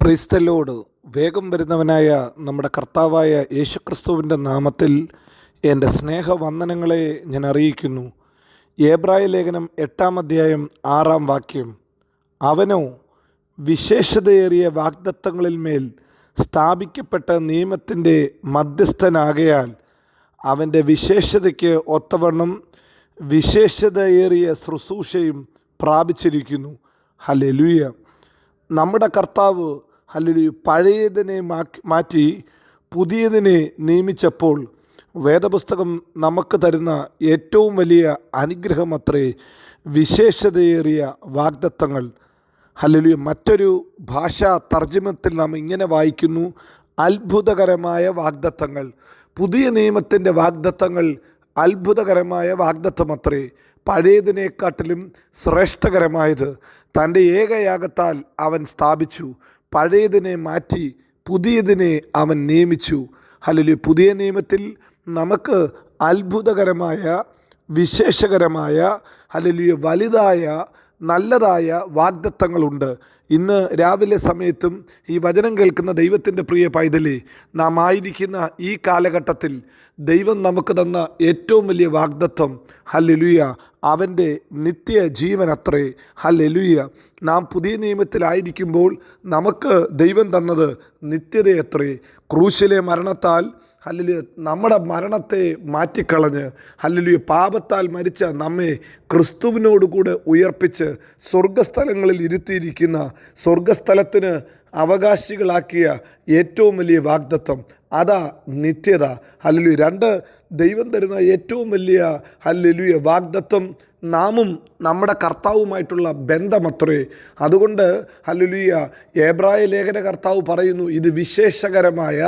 Praise the Lord. വേഗം വരുന്നവനായ നമ്മുടെ കർത്താവായ യേശുക്രിസ്തുവിൻ്റെ നാമത്തിൽ എൻ്റെ സ്നേഹവന്ദനങ്ങളെ ഞാൻ അറിയിക്കുന്നു. എബ്രായ ലേഖനം 8-ാം അധ്യായം 6-ാം വാക്യം. അവനോ വിശേഷതയേറിയ വാഗ്ദത്തങ്ങളിൽ മേൽ സ്ഥാപിക്കപ്പെട്ട നിയമത്തിൻ്റെ മധ്യസ്ഥനാകയാൽ അവൻ്റെ വിശേഷതയ്ക്ക് ഒത്തവണ്ണം വിശേഷതയേറിയ ശുശ്രൂഷയും പ്രാപിച്ചിരിക്കുന്നു. ഹല്ലേലൂയ. നമ്മുടെ കർത്താവ് ഹല്ലേലൂയ പഴയതിനെ മാറ്റി പുതിയതിനെ നിയമിച്ചപ്പോൾ വേദപുസ്തകം നമുക്ക് തരുന്ന ഏറ്റവും വലിയ അനുഗ്രഹം അത്രേ വിശേഷതയേറിയ വാഗ്ദത്തങ്ങൾ. ഹല്ലേലൂയ. മറ്റൊരു ഭാഷാ തർജ്ജിമത്തിൽ നാം ഇങ്ങനെ വായിക്കുന്നു, അത്ഭുതകരമായ വാഗ്ദത്തങ്ങൾ. പുതിയ നിയമത്തിൻ്റെ വാഗ്ദത്തങ്ങൾ അത്ഭുതകരമായ വാഗ്ദത്തമത്രേ. പഴയതിനെക്കാട്ടിലും ശ്രേഷ്ഠകരമായത് തൻ്റെ ഏകയാഗത്താൽ അവൻ സ്ഥാപിച്ചു. പഴയതിനെ മാറ്റി പുതിയതിനെ അവൻ നിയമിച്ചു. ഹല്ലേലൂയ. പുതിയ നിയമത്തിൽ നമുക്ക് അത്ഭുതകരമായ, വിശേഷകരമായ, ഹല്ലേലൂയ വലുതായ, നല്ലതായ വാഗ്ദത്തങ്ങളുണ്ട്. ഇന്ന് രാവിലെ സമയത്തും ഈ വചനം കേൾക്കുന്ന ദൈവത്തിൻ്റെ പ്രിയ പൈതലേ, നാം ആയിരിക്കുന്ന ഈ കാലഘട്ടത്തിൽ ദൈവം നമുക്ക് തന്ന ഏറ്റവും വലിയ വാഗ്ദത്തം ഹല്ലേലൂയ അവൻ്റെ നിത്യ ജീവൻ അത്രേ. ഹല്ലേലൂയ. നാം പുതിയ നിയമത്തിലായിരിക്കുമ്പോൾ നമുക്ക് ദൈവം തന്നത് നിത്യതയത്രേ. ക്രൂശിലെ മരണത്താൽ ഹല്ലേലൂയ നമ്മുടെ മരണത്തെ മാറ്റിക്കളഞ്ഞ് ഹല്ലേലൂയ പാപത്താൽ മരിച്ച നമ്മെ ക്രിസ്തുവിനോടുകൂടെ ഉയർപ്പിച്ച് സ്വർഗസ്ഥലങ്ങളിൽ ഇരുത്തിയിരിക്കുന്ന, സ്വർഗസ്ഥലത്തിന് അവകാശികളാക്കിയ ഏറ്റവും വലിയ വാഗ്ദത്തം അതാ നിത്യത. ഹല്ലേലൂയ. രണ്ട്, ദൈവം തരുന്ന ഏറ്റവും വലിയ ഹല്ലേലൂയ വാഗ്ദത്തം നാമും നമ്മുടെ കർത്താവുമായിട്ടുള്ള ബന്ധമത്രേ. അതുകൊണ്ട് ഹല്ലേലൂയ എബ്രായ ലേഖന കർത്താവ് പറയുന്നു, ഇത് വിശേഷകരമായ,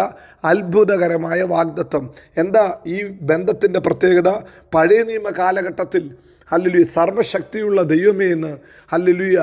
അത്ഭുതകരമായ വാഗ്ദത്തം. എന്താ ഈ ബന്ധത്തിൻ്റെ പ്രത്യേകത? പഴയ നിയമ കാലഘട്ടത്തിൽ ഹല്ലേലൂയ സർവശക്തിയുള്ള ദൈവമേ എന്ന്, ഹല്ലേലൂയ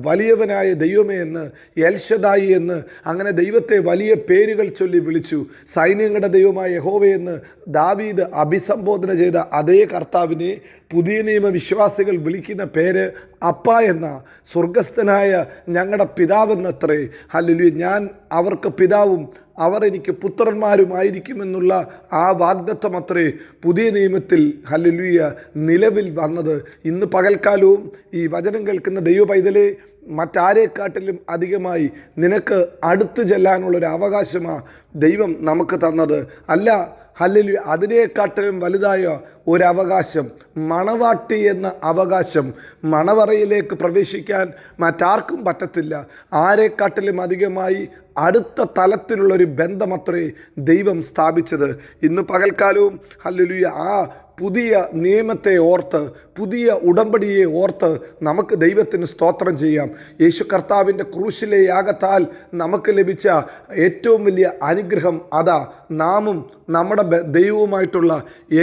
വലിയവനായ ദൈവമേ എന്ന്, എൽഷദായി എന്ന്, അങ്ങനെ ദൈവത്തെ വലിയ പേരുകൾ ചൊല്ലി വിളിച്ചു. സൈന്യങ്ങളുടെ ദൈവമായ യഹോവയെന്ന് ദാവീദ് അഭിസംബോധന ചെയ്ത അതേ കർത്താവിനെ പുതിയ നിയമ വിശ്വാസികൾ വിളിക്കുന്ന പേര് അപ്പ എന്ന, സ്വർഗസ്ഥനായ ഞങ്ങളുടെ പിതാവെന്നത്രേ. ഹല്ലേലൂയ. ഞാൻ അവർക്ക് പിതാവും അവർ എനിക്ക് പുത്രന്മാരുമായിരിക്കുമെന്നുള്ള ആ വാഗ്ദത്തം അത്രേ പുതിയ നിയമത്തിൽ ഹല്ലേലൂയ നിലവിൽ വന്നത്. ഇന്ന് പകൽക്കാലവും ഈ വചനം കേൾക്കുന്ന ദൈവ പൈതലേ, മറ്റാരെക്കാട്ടിലും അധികമായി നിനക്ക് അടുത്ത് ചെല്ലാനുള്ളൊരു അവകാശമാണ് ദൈവം നമുക്ക് തന്നത്. അല്ല, ഹല്ലേലൂയ അതിനേക്കാട്ടിലും വലുതായ ഒരവകാശം, മണവാട്ടി എന്ന അവകാശം. മണവറയിലേക്ക് പ്രവേശിക്കാൻ മറ്റാർക്കും പറ്റത്തില്ല. ആരെക്കാട്ടിലും അധികമായി അടുത്ത തലത്തിലുള്ളൊരു ബന്ധമത്രേ ദൈവം സ്ഥാപിച്ചത്. ഇന്ന് പകൽക്കാലവും ഹല്ലേലൂയ ആ പുതിയ നിയമത്തെ ഓർത്ത്, പുതിയ ഉടമ്പടിയെ ഓർത്ത് നമുക്ക് ദൈവത്തിന് സ്തോത്രം ചെയ്യാം. യേശു കർത്താവിൻ്റെ ക്രൂശിലെ യാഗത്താൽ നമുക്ക് ലഭിച്ച ഏറ്റവും വലിയ അനുഗ്രഹം അതാ. നാമും നമ്മുടെ ദൈവവുമായിട്ടുള്ള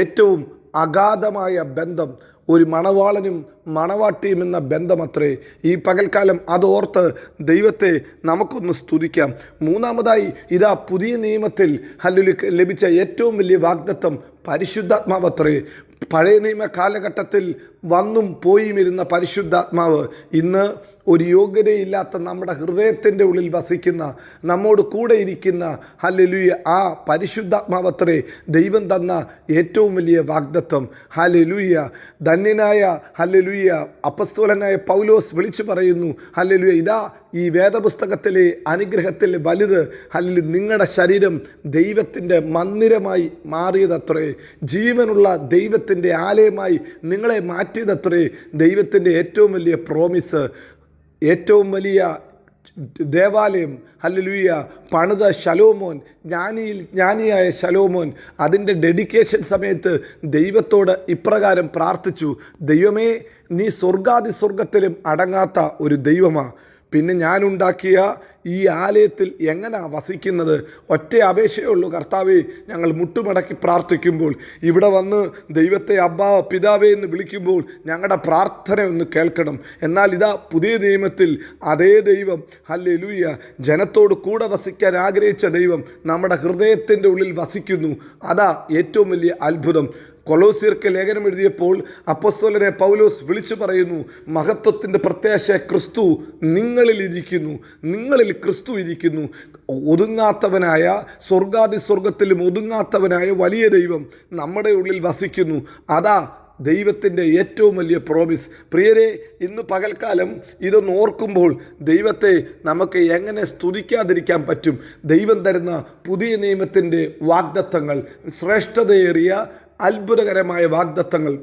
ഏറ്റവും അഗാധമായ ബന്ധം, ഒരു മണവാളനും മണവാട്ടിയും എന്ന ബന്ധമത്രേ. ഈ പകൽക്കാലം അതോർത്ത് ദൈവത്തെ നമുക്കൊന്ന് സ്തുതിക്കാം. മൂന്നാമതായി ഇതാ പുതിയ നിയമത്തിൽ ഹല്ലേലൂയ ലഭിച്ച ഏറ്റവും വലിയ വാഗ്ദത്തം പരിശുദ്ധാത്മാവത്രേ. പഴയ നിയമ കാലഘട്ടത്തിൽ വന്നും പോയും ഇരുന്ന പരിശുദ്ധാത്മാവ് ഇന്ന് ഒരു യോഗ്യതയില്ലാത്ത നമ്മുടെ ഹൃദയത്തിൻ്റെ ഉള്ളിൽ വസിക്കുന്ന, നമ്മോട് കൂടെ ഇരിക്കുന്ന ഹല്ലേലൂയ ആ പരിശുദ്ധാത്മാവത്രേ ദൈവം തന്ന ഏറ്റവും വലിയ വാഗ്ദത്തം. ഹല്ലേലൂയ. ധന്യനായ ഹല്ലേലൂയ അപ്പസ്തോലനായ പൗലോസ് വിളിച്ചു പറയുന്നു, ഹല്ലേലൂയ ഇതാ ഈ വേദപുസ്തകത്തിലെ അനുഗ്രഹത്തിൽ വലുത് ഹല്ലേലൂയ നിങ്ങളുടെ ശരീരം ദൈവത്തിൻ്റെ മന്ദിരമായി മാറിയതത്രേ. ജീവനുള്ള ദൈവത്തിൻ്റെ ആലയമായി നിങ്ങളെ മാറ്റിയതത്രേ ദൈവത്തിൻ്റെ ഏറ്റവും വലിയ പ്രോമിസ്. ഏറ്റവും വലിയ ദേവാലയം ഹല്ലേലൂയ പണിത ശലോമോൻ, ജ്ഞാനിയായ ശലോമോൻ അതിൻ്റെ ഡെഡിക്കേഷൻ സമയത്ത് ദൈവത്തോട് ഇപ്രകാരം പ്രാർത്ഥിച്ചു, ദൈവമേ നീ സ്വർഗാതിസ്വർഗത്തിലും അടങ്ങാത്ത ഒരു ദൈവമാണ്. പിന്നെ ഞാനുണ്ടാക്കിയ ഈ ആലയത്തിൽ എങ്ങനെയാ വസിക്കുന്നത്? ഒറ്റ അപേക്ഷയേ ഉള്ളൂ, കർത്താവേ ഞങ്ങൾ മുട്ടുമടക്കി പ്രാർത്ഥിക്കുമ്പോൾ, ഇവിടെ വന്ന് ദൈവത്തെ അബ്ബാ പിതാവേ എന്ന് വിളിക്കുമ്പോൾ ഞങ്ങളുടെ പ്രാർത്ഥന ഒന്ന് കേൾക്കണം. എന്നാൽ ഇതാ പുതിയ നിയമത്തിൽ അതേ ദൈവം ഹല്ലേലൂയ ജനത്തോട് കൂടെ വസിക്കാൻ ആഗ്രഹിച്ച ദൈവം നമ്മുടെ ഹൃദയത്തിൻ്റെ ഉള്ളിൽ വസിക്കുന്നു. അതാ ഏറ്റവും വലിയ അത്ഭുതം. കൊലോസ്യർക്ക് ലേഖനം എഴുതിയപ്പോൾ അപ്പോസ്തലനെ പൗലോസ് വിളിച്ചു പറയുന്നു, മഹത്വത്തിൻ്റെ പ്രത്യാശ ക്രിസ്തു നിങ്ങളിലിരിക്കുന്നു, നിങ്ങളിൽ ക്രിസ്തു ഇരിക്കുന്നു. ഒതുങ്ങാത്തവനായ, സ്വർഗാദി സ്വർഗത്തിലും ഒതുങ്ങാത്തവനായ വലിയ ദൈവം നമ്മുടെ ഉള്ളിൽ വസിക്കുന്നു. അതാ ദൈവത്തിൻ്റെ ഏറ്റവും വലിയ പ്രോമിസ്. പ്രിയരെ, ഇന്ന് പകൽക്കാലം ഇതൊന്ന് ഓർക്കുമ്പോൾ ദൈവത്തെ നമുക്ക് എങ്ങനെ സ്തുതിക്കാതിരിക്കാൻ പറ്റും? ദൈവം തരുന്ന പുതിയ നിയമത്തിൻ്റെ വാഗ്ദത്തങ്ങൾ, ശ്രേഷ്ഠതയേറിയ അത്ഭുതകരമായ വാഗ്ദത്തങ്ങൾ.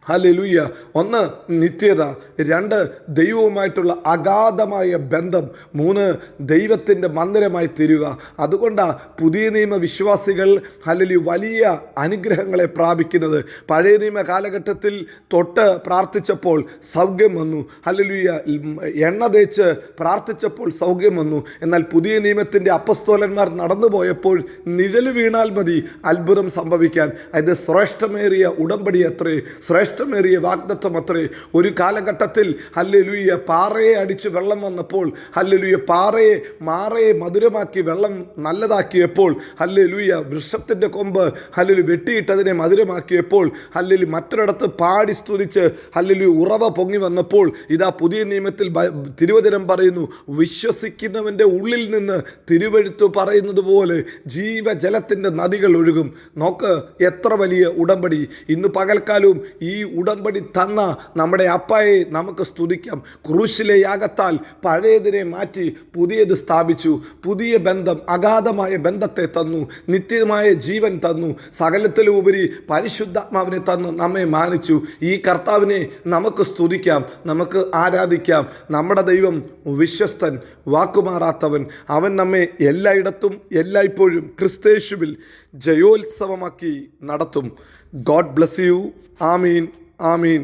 ഹല്ലേലൂയ. 1 നിത്യത, 2 ദൈവവുമായിട്ടുള്ള അഗാധമായ ബന്ധം, 3 ദൈവത്തിൻ്റെ മന്ദിരമായി തീരുക. അതുകൊണ്ടാണ് പുതിയ നിയമ വിശ്വാസികൾ ഹല്ലേലൂയ വലിയ അനുഗ്രഹങ്ങളെ പ്രാപിക്കുന്നത്. പഴയ നിയമ കാലഘട്ടത്തിൽ തൊട്ട് പ്രാർത്ഥിച്ചപ്പോൾ സൗഖ്യം വന്നു. ഹല്ലേലൂയ. എണ്ണ തേച്ച് പ്രാർത്ഥിച്ചപ്പോൾ സൗഖ്യം വന്നു. എന്നാൽ പുതിയ നിയമത്തിൻ്റെ അപ്പസ്തോലന്മാർ നടന്നു പോയപ്പോൾ നിഴല് വീണാൽ മതി അത്ഭുതം സംഭവിക്കാൻ. അത് ശ്രേഷ്ഠമേറിയ ഉടമ്പടി അത്രേ, ശ്രേഷ്ഠമേറിയ വാഗ്ദത്തം അത്രേ. ഒരു കാലഘട്ടത്തിൽ ഹല്ലേലൂയ പാറയെ അടിച്ച് വെള്ളം വന്നപ്പോൾ, ഹല്ലേലൂയ മാറയെ മധുരമാക്കി വെള്ളം നല്ലതാക്കിയപ്പോൾ, ഹല്ലേലൂയ വൃക്ഷത്തിൻ്റെ കൊമ്പ് ഹല്ലേലൂയ വെട്ടിയിട്ടതിനെ മധുരമാക്കിയപ്പോൾ, ഹല്ലേലൂയ മറ്റൊരിടത്ത് പാടി സ്തുതിച്ച് ഹല്ലേലൂയ ഉറവ പൊങ്ങി വന്നപ്പോൾ, ഇതാ പുതിയ നിയമത്തിൽ തിരുവചനം പറയുന്നു, വിശ്വസിക്കുന്നവൻ്റെ ഉള്ളിൽ നിന്ന് തിരുവെഴുത്ത് പറയുന്നത് പോലെ ജീവജലത്തിൻ്റെ നദികൾ ഒഴുകും. നോക്ക്, എത്ര വലിയ ഉടമ്പടി. ഇന്ന് പകൽക്കാലവും ഈ ഉടമ്പടി തന്ന നമ്മുടെ അപ്പായെ നമുക്ക് സ്തുതിക്കാം. ക്രൂശിലെ യാഗത്താൽ പഴയതിനെ മാറ്റി പുതിയത് സ്ഥാപിച്ചു. പുതിയ ബന്ധം, അഗാധമായ ബന്ധത്തെ തന്നു, നിത്യമായ ജീവൻ തന്നു, സകലത്തിലുപരി പരിശുദ്ധാത്മാവിനെ തന്നു നമ്മെ മാനിച്ചു. ഈ കർത്താവിനെ നമുക്ക് സ്തുതിക്കാം, നമുക്ക് ആരാധിക്കാം. നമ്മുടെ ദൈവം വിശ്വസ്തൻ, വാക്കുമാറാത്തവൻ. അവൻ നമ്മെ എല്ലായിടത്തും എല്ലായ്പ്പോഴും ക്രിസ്തയേശുവിൽ ജയോത്സവമാക്കി നടത്തും. God bless you. Amin, Amin.